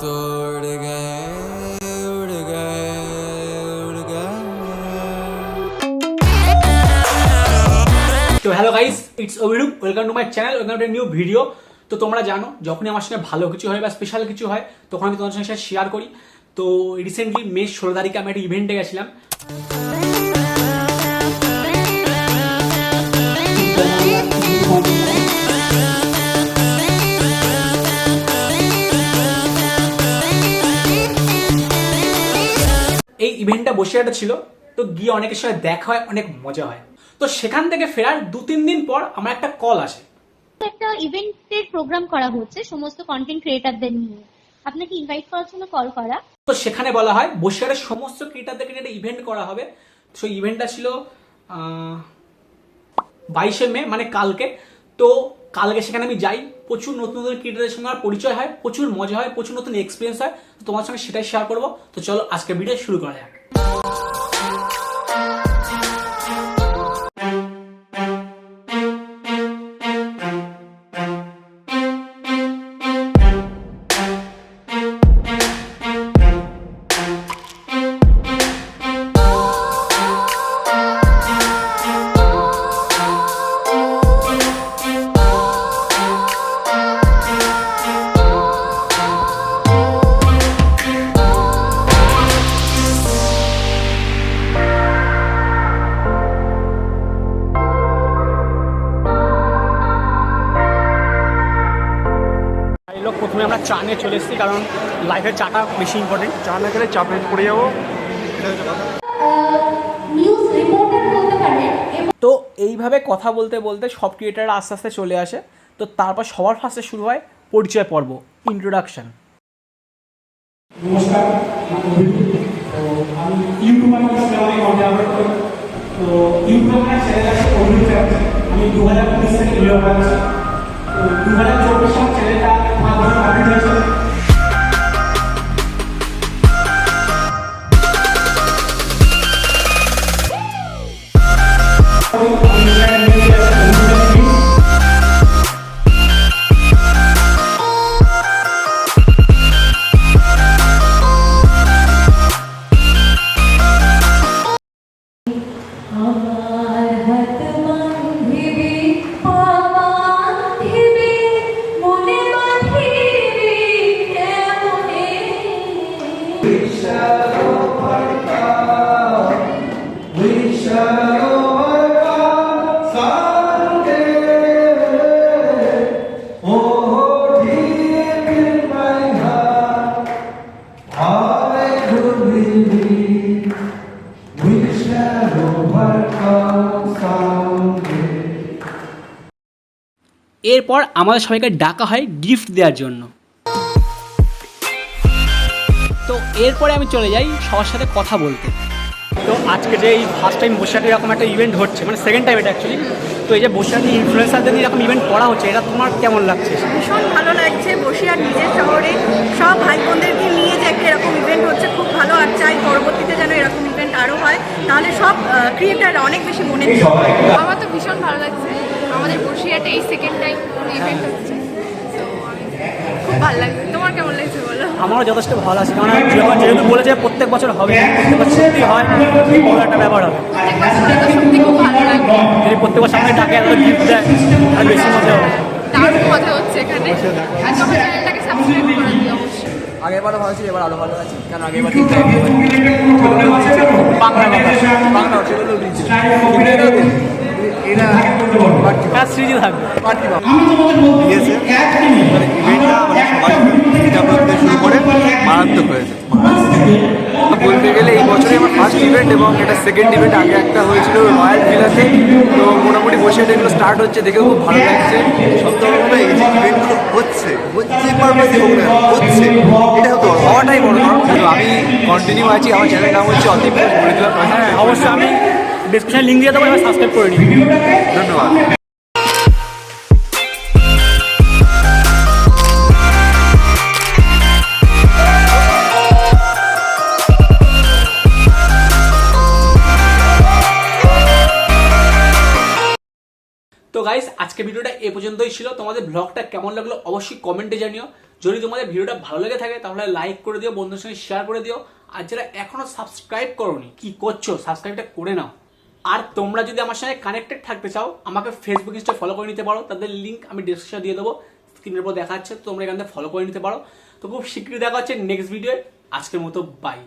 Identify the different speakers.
Speaker 1: तो उड़ गए उड़ गए उड़ गए।
Speaker 2: তো hello guys, it's Abhirup, welcome to my channel, welcome to new video. তো তোমরা জানো যখনই আমার সঙ্গে ভালো কিছু হয় বা স্পেশাল কিছু হয় তখন আমি তোমাদের সঙ্গে শেয়ার করি। তো রিসেন্টলি মে 16 তারিখে আমি একটা ইভেন্টে গেছিলাম। এই ইভেন্টটা বসিরহাটে ছিল, তো গিয়ে অনেকের সাথে দেখা হয়, অনেক মজা হয়। তো সেখান থেকে ফেরার 2-3 দিন পর আমার একটা কল আসে।
Speaker 3: একটা ইভেন্টের প্রোগ্রাম করা হচ্ছে সমস্ত কন্টেন্ট ক্রিয়েটরদের নিয়ে, আপনাকে ইনভাইট করার জন্য কল করা।
Speaker 2: তো সেখানে বলা হয় বসিরহাটের সমস্ত ক্রিয়েটারদেরকে নিয়ে একটা ইভেন্ট করা হবে। তো ইভেন্টটা ছিল 22শে মে, মানে কালকে। তো কালকে সেখানে আমি যাই, প্রচুর নতুন নতুন ক্রিয়েটারদের সঙ্গে আমার পরিচয় হয়, প্রচুর মজা হয়, প্রচুর নতুন এক্সপিরিয়েন্স হয়। তো তোমার সঙ্গে সেটাই শেয়ার করবো। তো চলো আজকে ভিডিও শুরু করা যাক। প্রথমে আমরা চা নিয়ে চলে এসেছি, কারণ লাইফের চাটা বেশি ইম্পর্টেন্ট।
Speaker 4: চা না খেলে চাপে পড়ে যাবো।
Speaker 2: তো এইভাবে কথা বলতে বলতে সব ক্রিয়েটাররা আস্তে আস্তে চলে আসে। তো তারপর সবার ফার্স্টে শুরু হয় পরিচয় পর্ব, ইন্ট্রোডাকশন।
Speaker 5: নমস্কার, তো আমি ইউটিউবার হিসেবে অনেক মজা হবে। তো ইউটিউবের চ্যানেল আছে অভিরূপ। আমি 2019 থেকে ভিডিও বানাচ্ছি। তো 2024 সাল চ্যানেলটা 5 বছর কমপ্লিট হয়েছে।
Speaker 2: এরপর আমাদের সবাইকে ডাকা হয় গিফট দেওয়ার জন্য। তো এরপরে আমি চলে যাই সবার সাথে কথা বলতে। তো আজকে যে এই ফার্স্ট টাইম বসিরহাটে এরকম একটা ইভেন্ট হচ্ছে, মানে সেকেন্ড টাইম এটা অ্যাকচুয়ালি। তো এই যে বসিরহাটে ইনফ্লুয়েন্সারদের নিয়ে এরকম ইভেন্ট করা হচ্ছে, এটা তোমার কেমন লাগছে?
Speaker 6: ভীষণ ভালো লাগছে। বসিরহাট নিজের শহরে সব ভাই বোনদেরকে নিয়ে যে একটা এরকম ইভেন্ট হচ্ছে, খুব ভালো। আর চাই পরবর্তীতে যেন এরকম ইভেন্ট আরও হয়, তাহলে সব ক্রিয়েটাররা অনেক বেশি মনে দিবে।
Speaker 7: আমার তো ভীষণ ভালো লাগছে। আমাদের বসিরহাটে এই সেকেন্ড টাইম ইভেন্ট হচ্ছে, তো খুব ভালো লাগছে। তোমার কেমন লাগছে বলো?
Speaker 2: আমারও যথেষ্ট ভালো আছে, কারণ যেহেতু বলেছে প্রত্যেক বছর হবে, প্রত্যেক বছর সত্যি হয়, বড় একটা ব্যাপার হবে।
Speaker 7: প্রত্যেক বছর হলে তো সত্যি খুব ভালো লাগবে।
Speaker 2: যদি প্রত্যেক বছর আমাকে ডাকে এত গিফট দেয়, আর বেশি মজা হবে।
Speaker 7: দারুণ মজা হচ্ছে এখানে। আর তোমার চ্যানেলটাকে সাবস্ক্রাইব করে দিও অবশ্যই।
Speaker 8: আগেরবারও ভালো ছিল, এবার আরো ভালো আছে, কারণ আগেরবার বাংলা এরা
Speaker 2: স্মৃতি থাকবে।
Speaker 4: দিয়েছে ইভেন্টটা মানে সবাই শুরু করে মারাত্মক হয়েছে। বলতে গেলে এই বছরই আমার ফার্স্ট ইভেন্ট এবং এটা সেকেন্ড ইভেন্ট। আগে একটা হয়েছিল রয়্যাল ভিলাতে। তো মোটামুটি বসে এগুলো স্টার্ট হচ্ছে, দেখে খুব ভালো লাগছে। সত্যি এই যে ইভেন্টগুলো হচ্ছে হচ্ছে এটা হতো হওয়াটাই বড় কারণ। আমি কন্টিনিউ আছি, আমার চ্যানেলের নাম হচ্ছে অতীব ঘোষ।
Speaker 2: হ্যাঁ, অবশ্যই আমি ডিসক্রিপশনে লিঙ্ক দিয়ে দেবো, এবার সাবস্ক্রাইব করে নিই।
Speaker 4: ধন্যবাদ।
Speaker 2: তো গাইস, আজকে ভিডিওটা এ পর্যন্তই ছিল। তোমাদের ব্লগটা কেমন লাগলো অবশ্যই কমেন্টে জানিও। যদি তোমাদের ভিডিওটা ভালো লেগে থাকে তাহলে লাইক করে দিও, বন্ধুদের সঙ্গে শেয়ার করে দিও। আর যারা এখনো সাবস্ক্রাইব করোনি, কি করছো, সাবস্ক্রাইবটা করে নাও। আর তোমরা যদি আমার সঙ্গে কানেক্টেড থাকতে চাও, আমাকে ফেসবুক ইনস্টা ফলো করে নিতে পারো, তাদের লিঙ্ক আমি ডিসক্রিপশনে দিয়ে দেবো, স্ক্রিনের উপর দেখা যাচ্ছে, তোমরা এখান থেকে ফলো করে নিতে পারো। তো খুব শীঘ্রই দেখা হচ্ছে নেক্সট ভিডিও। আজকের মতো বাই।